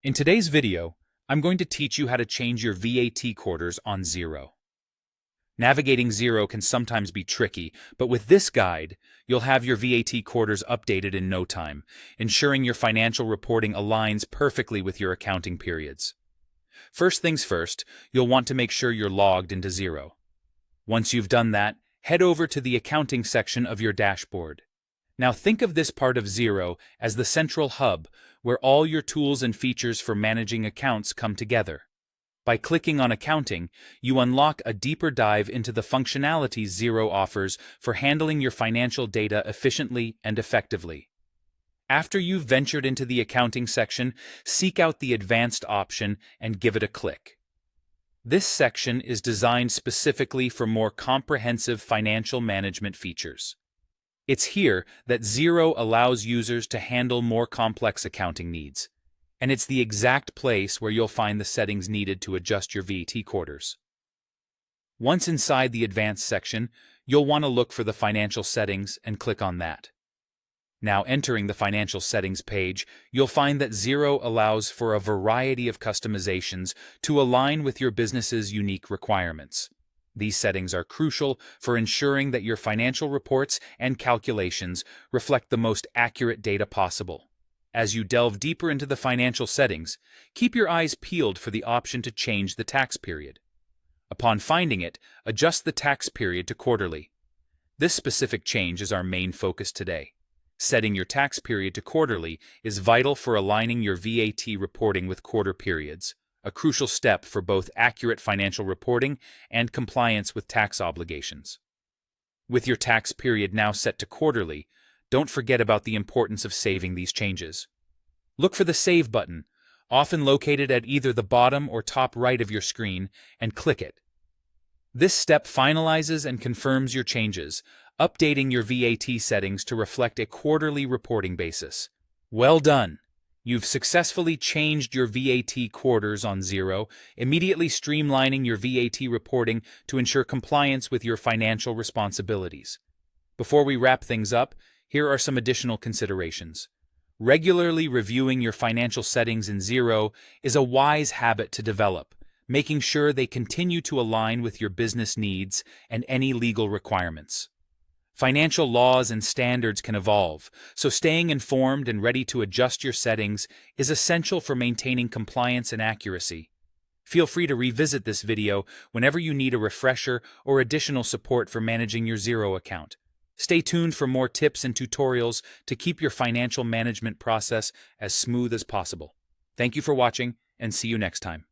In today's video, I'm going to teach you how to change your VAT quarters on Xero. Navigating Xero can sometimes be tricky, but with this guide, you'll have your VAT quarters updated in no time, ensuring your financial reporting aligns perfectly with your accounting periods. First things first, you'll want to make sure you're logged into Xero. Once you've done that, head over to the accounting section of your dashboard. Now think of this part of Xero as the central hub where all your tools and features for managing accounts come together. By clicking on Accounting, you unlock a deeper dive into the functionalities Xero offers for handling your financial data efficiently and effectively. After you've ventured into the accounting section, seek out the Advanced option and give it a click. This section is designed specifically for more comprehensive financial management features. It's here that Xero allows users to handle more complex accounting needs, and it's the exact place where you'll find the settings needed to adjust your VAT quarters. Once inside the Advanced section, you'll want to look for the Financial Settings and click on that. Now entering the Financial Settings page, you'll find that Xero allows for a variety of customizations to align with your business's unique requirements. These settings are crucial for ensuring that your financial reports and calculations reflect the most accurate data possible. As you delve deeper into the financial settings, keep your eyes peeled for the option to change the tax period. Upon finding it, adjust the tax period to quarterly. This specific change is our main focus today. Setting your tax period to quarterly is vital for aligning your VAT reporting with quarter periods, a crucial step for both accurate financial reporting and compliance with tax obligations. With your tax period now set to quarterly, don't forget about the importance of saving these changes. Look for the Save button, often located at either the bottom or top right of your screen, and click it. This step finalizes and confirms your changes, updating your VAT settings to reflect a quarterly reporting basis. Well done! You've successfully changed your VAT quarters on Xero, immediately streamlining your VAT reporting to ensure compliance with your financial responsibilities. Before we wrap things up, here are some additional considerations. Regularly reviewing your financial settings in Xero is a wise habit to develop, making sure they continue to align with your business needs and any legal requirements. Financial laws and standards can evolve, so staying informed and ready to adjust your settings is essential for maintaining compliance and accuracy. Feel free to revisit this video whenever you need a refresher or additional support for managing your Xero account. Stay tuned for more tips and tutorials to keep your financial management process as smooth as possible. Thank you for watching, and see you next time.